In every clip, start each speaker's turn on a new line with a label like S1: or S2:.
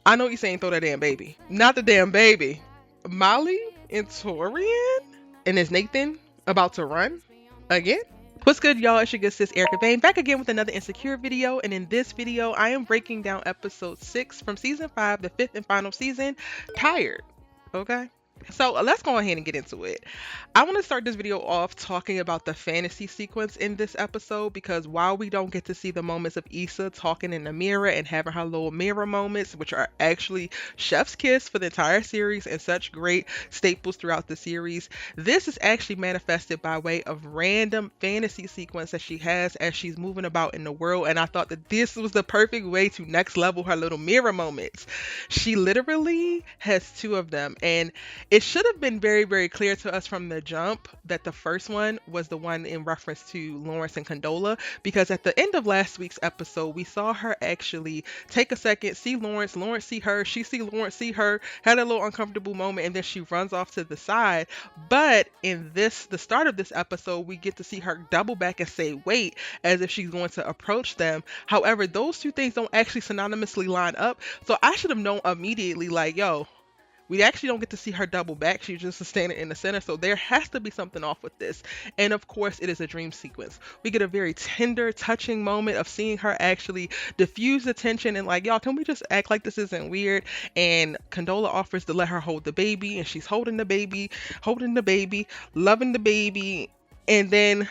S1: I know you saying throw that damn baby. Not the damn baby. Molly and Torian? And is Nathan about to run again? What's good, y'all? It's your good sis Erica Vane back again with another Insecure video. And in this video, I am breaking down episode 6 from season 5, the fifth and final season, Tired. Okay? So let's go ahead and get into it. I want to start this video off talking about the fantasy sequence in this episode because while we don't get to see the moments of Issa talking in the mirror and having her little mirror moments, which are actually chef's kiss for the entire series and such great staples throughout the series, this is actually manifested by way of random fantasy sequence that she has as she's moving about in the world. And I thought that this was the perfect way to next level her little mirror moments. She literally has two of them, and it should have been very, very clear to us from the jump that the first one was the one in reference to Lawrence and Condola, because at the end of last week's episode, we saw her actually take a second, see Lawrence, Lawrence see her, she see Lawrence see her, had a little uncomfortable moment, and then she runs off to the side. But in this, the start of this episode, we get to see her double back and say, wait, as if she's going to approach them. However, those two things don't actually synonymously line up. So I should have known immediately, like, yo, we actually don't get to see her double back. She's just standing in the center. So there has to be something off with this. And of course, it is a dream sequence. We get a very tender, touching moment of seeing her actually diffuse the tension and like, y'all, can we just act like this isn't weird? And Condola offers to let her hold the baby, and she's holding the baby, loving the baby. And then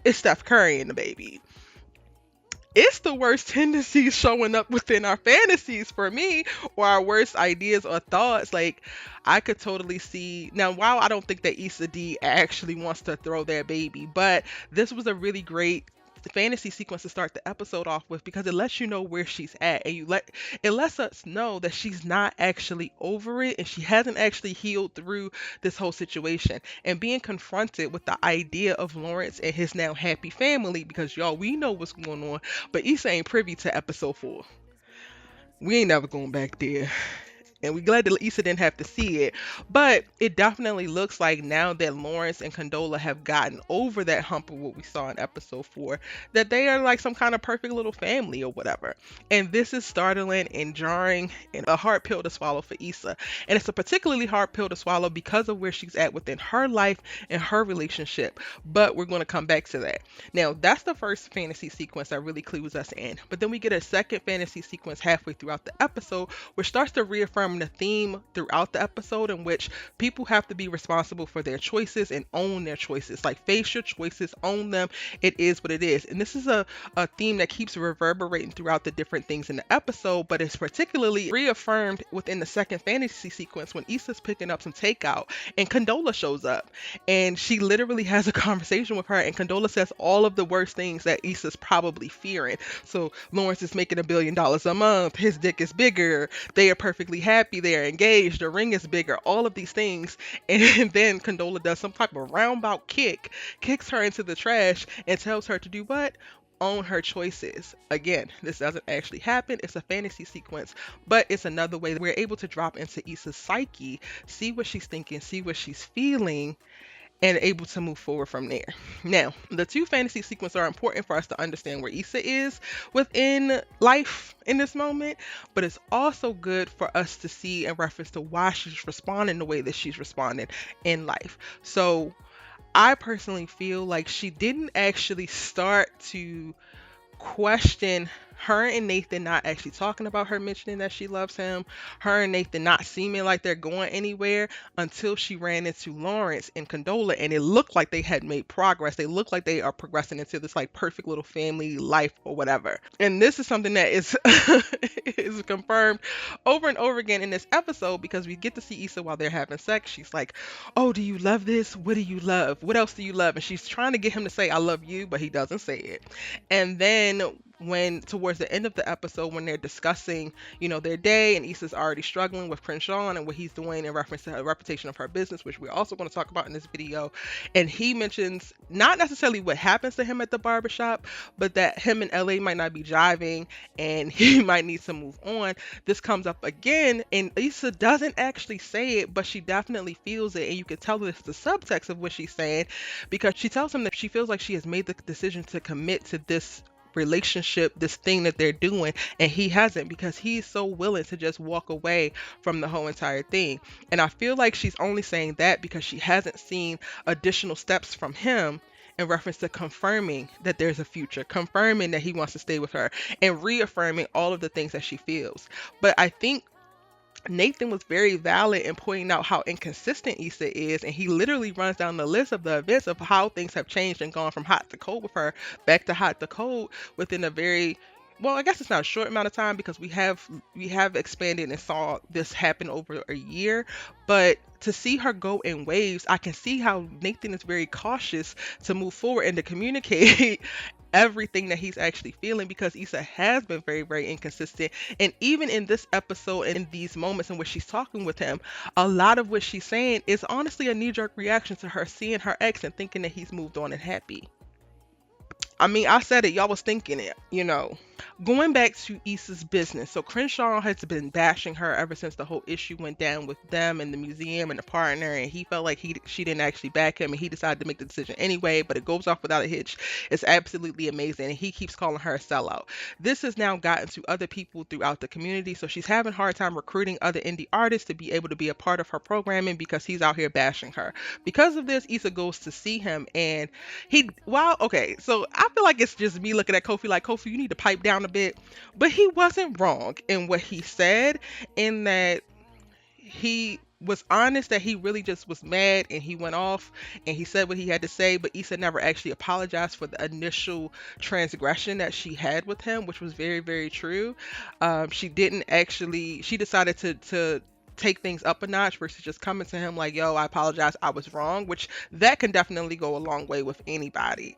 S1: it's Steph Curry and the baby. It's the worst tendencies showing up within our fantasies for me, or our worst ideas or thoughts. Like, I could totally see now. While I don't think that Issa Dee actually wants to throw their baby, but this was a really great fantasy sequence to start the episode off with because it lets you know where she's at, and it lets us know that she's not actually over it and she hasn't actually healed through this whole situation, and being confronted with the idea of Lawrence and his now happy family, because y'all, we know what's going on, but Issa ain't privy to episode 4. We ain't never going back there, and we're glad that Issa didn't have to see it. But it definitely looks like now that Lawrence and Condola have gotten over that hump of what we saw in episode 4, that they are like some kind of perfect little family or whatever. And this is startling and jarring and a hard pill to swallow for Issa. And it's a particularly hard pill to swallow because of where she's at within her life and her relationship. But we're going to come back to that. Now, that's the first fantasy sequence that really clues us in. But then we get a second fantasy sequence halfway throughout the episode, which starts to reaffirm the theme throughout the episode, in which people have to be responsible for their choices and own their choices. Like, face your choices, own them. It is what it is. And this is a theme that keeps reverberating throughout the different things in the episode, but it's particularly reaffirmed within the second fantasy sequence when Issa's picking up some takeout and Condola shows up. And she literally has a conversation with her, and Condola says all of the worst things that Issa's probably fearing. So Lawrence is making $1 billion a month, his dick is bigger, they are perfectly happy, they're engaged, the ring is bigger, all of these things. And then Condola does some type of roundabout kick, kicks her into the trash, and tells her to do what? Own her choices. Again, this doesn't actually happen. It's a fantasy sequence, but it's another way that we're able to drop into Issa's psyche, see what she's thinking, see what she's feeling, and able to move forward from there. Now, the two fantasy sequences are important for us to understand where Issa is within life in this moment, but it's also good for us to see in reference to why she's responding the way that she's responding in life. So I personally feel like she didn't actually start to question her and Nathan not actually talking about her mentioning that she loves him, her and Nathan not seeming like they're going anywhere until she ran into Lawrence and Condola, and it looked like they had made progress. They look like they are progressing into this like perfect little family life or whatever. And this is something that is is confirmed over and over again in this episode, because we get to see Issa while they're having sex. She's like, oh, do you love this? What do you love? What else do you love? And she's trying to get him to say I love you, but he doesn't say it. And then when towards the end of the episode, when they're discussing, their day, and Issa's already struggling with Prince Sean and what he's doing in reference to the reputation of her business, which we're also going to talk about in this video. And he mentions not necessarily what happens to him at the barbershop, but that him and LA might not be jiving and he might need to move on. This comes up again, and Issa doesn't actually say it, but she definitely feels it. And you can tell that it's the subtext of what she's saying, because she tells him that she feels like she has made the decision to commit to this relationship, this thing that they're doing, and he hasn't, because he's so willing to just walk away from the whole entire thing. And I feel like she's only saying that because she hasn't seen additional steps from him in reference to confirming that there's a future, confirming that he wants to stay with her, and reaffirming all of the things that she feels. But I think Nathan was very valid in pointing out how inconsistent Issa is, and he literally runs down the list of the events of how things have changed and gone from hot to cold with her, back to hot to cold within a very, well, I guess it's not a short amount of time, because we have expanded and saw this happen over a year. But to see her go in waves, I can see how Nathan is very cautious to move forward and to communicate everything that he's actually feeling, because Issa has been very, very inconsistent. And even in this episode, in these moments in which she's talking with him, a lot of what she's saying is honestly a knee-jerk reaction to her seeing her ex and thinking that he's moved on and happy. I mean, I said it, y'all was thinking it. Going back to Issa's business. So Crenshaw has been bashing her ever since the whole issue went down with them and the museum and the partner, and he felt like she didn't actually back him, and he decided to make the decision anyway, but it goes off without a hitch. It's absolutely amazing, and he keeps calling her a sellout. This has now gotten to other people throughout the community, so she's having a hard time recruiting other indie artists to be able to be a part of her programming because he's out here bashing her. Because of this, Issa goes to see him, and okay, so I feel like it's just me looking at Kofi like, Kofi, you need to pipe down a bit. But he wasn't wrong in what he said, in that he was honest that he really just was mad and he went off and he said what he had to say. But Issa never actually apologized for the initial transgression that she had with him, which was very, very true. She didn't actually, she decided to take things up a notch versus just coming to him like, yo, I apologize, I was wrong, which that can definitely go a long way with anybody.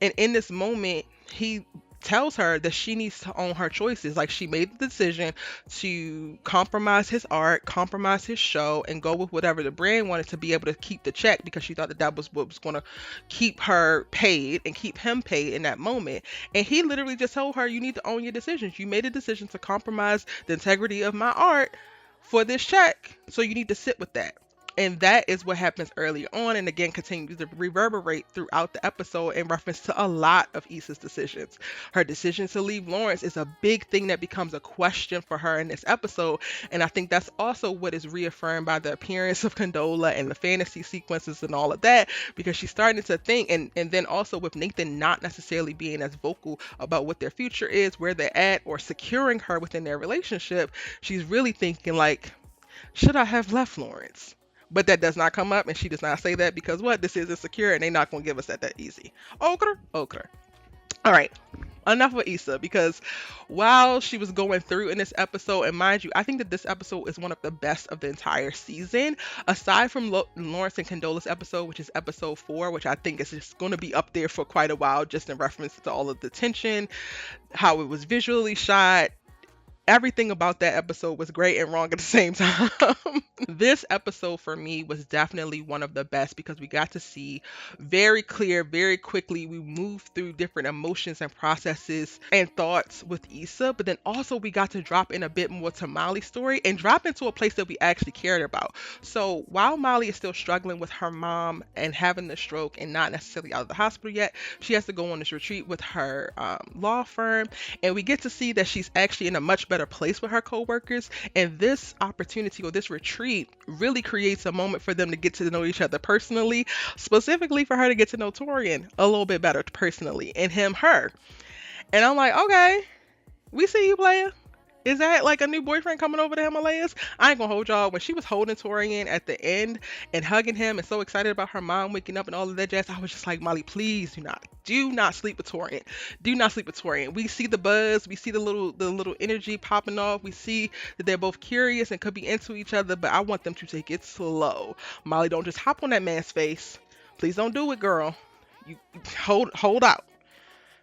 S1: And in this moment, he tells her that she needs to own her choices. Like, she made the decision to compromise his art, compromise his show, and go with whatever the brand wanted to be able to keep the check, because she thought that that was what was going to keep her paid and keep him paid in that moment. And he literally just told her, you need to own your decisions. You made a decision to compromise the integrity of my art for this check, so you need to sit with that. And that is what happens early on, and again continues to reverberate throughout the episode in reference to a lot of Issa's decisions. Her decision to leave Lawrence is a big thing that becomes a question for her in this episode, and I think that's also what is reaffirmed by the appearance of Condola and the fantasy sequences and all of that, because she's starting to think, and then also with Nathan not necessarily being as vocal about what their future is, where they're at, or securing her within their relationship, she's really thinking like, should I have left Lawrence? But that does not come up, and she does not say that because what? This is insecure, and they're not going to give us that easy. Okay. All right. Enough with Issa, because while she was going through in this episode, and mind you, I think that this episode is one of the best of the entire season, aside from Lawrence and Condola's episode, which is episode 4, which I think is just going to be up there for quite a while, just in reference to all of the tension, how it was visually shot. Everything about that episode was great and wrong at the same time. This episode for me was definitely one of the best, because we got to see very clear, very quickly, we moved through different emotions and processes and thoughts with Issa, but then also we got to drop in a bit more to Molly's story and drop into a place that we actually cared about. So while Molly is still struggling with her mom and having the stroke and not necessarily out of the hospital yet, she has to go on this retreat with her law firm, and we get to see that she's actually in a much better place with her co-workers, and this opportunity or this retreat really creates a moment for them to get to know each other personally, specifically for her to get to know TAUREAN a little bit better personally, and him her. And I'm like, okay, we see you, player. Is that like a new boyfriend coming over the Himalayas? I ain't gonna hold y'all. When she was holding TAUREAN at the end and hugging him and so excited about her mom waking up and all of that jazz, I was just like, Molly, please do not sleep with TAUREAN. Do not sleep with TAUREAN. We see the buzz, we see the little energy popping off. We see that they're both curious and could be into each other, but I want them to take it slow. Molly, don't just hop on that man's face. Please don't do it, girl. You hold out.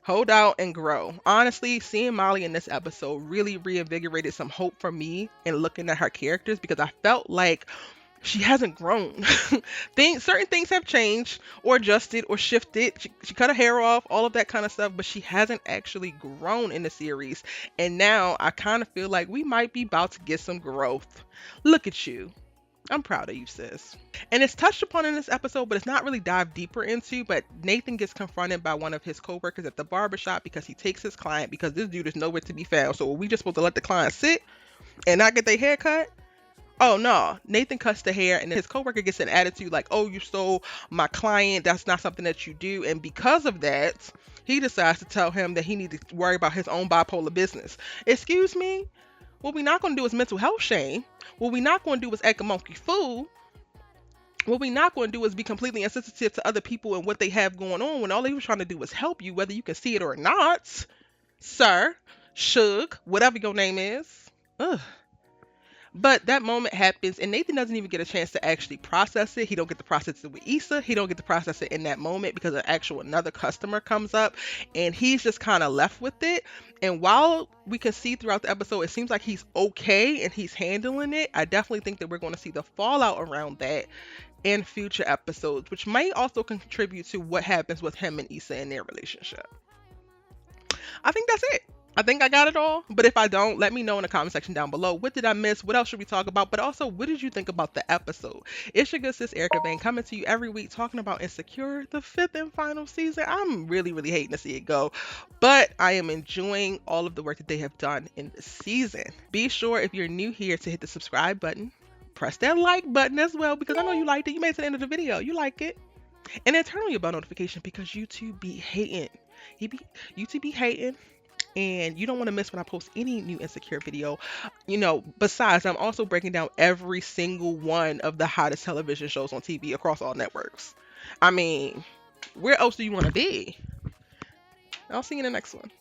S1: Hold out and grow. Honestly, seeing Molly in this episode really reinvigorated some hope for me in looking at her characters, because I felt like she hasn't grown. Certain things have changed or adjusted or shifted. She cut her hair off, all of that kind of stuff, but she hasn't actually grown in the series. And now I kind of feel like we might be about to get some growth. Look at you. I'm proud of you, sis. And it's touched upon in this episode, but it's not really dived deeper into. But Nathan gets confronted by one of his coworkers at the barbershop because he takes his client because this dude is nowhere to be found. So are we just supposed to let the client sit and not get their hair cut? Oh no, Nathan cuts the hair and his coworker gets an attitude like, oh, you stole my client. That's not something that you do. And because of that, he decides to tell him that he needs to worry about his own bipolar business. Excuse me? What we're not going to do is mental health shame. What we're not going to do is act a monkey fool. What we're not going to do is be completely insensitive to other people and what they have going on when all they were trying to do was help you, whether you can see it or not. Sir, Shug, whatever your name is. Ugh. But that moment happens, and Nathan doesn't even get a chance to actually process it. He don't get to process it with Issa. He don't get to process it in that moment because another customer comes up, and he's just kind of left with it. And while we can see throughout the episode, it seems like he's okay and he's handling it. I definitely think that we're going to see the fallout around that in future episodes, which might also contribute to what happens with him and Issa in their relationship. I think that's it. I think I got it all. But if I don't, let me know in the comment section down below. What did I miss? What else should we talk about? But also, what did you think about the episode? It's your good sis Erica Vane coming to you every week talking about Insecure, the 5th and final season. I'm really, really hating to see it go. But I am enjoying all of the work that they have done in the season. Be sure if you're new here to hit the subscribe button. Press that like button as well because I know you liked it. You made it to the end of the video. You like it. And then turn on your bell notification because YouTube be hating. YouTube be hating. And you don't want to miss when I post any new Insecure video. Besides, I'm also breaking down every single one of the hottest television shows on TV across all networks. I mean, where else do you want to be? I'll see you in the next one.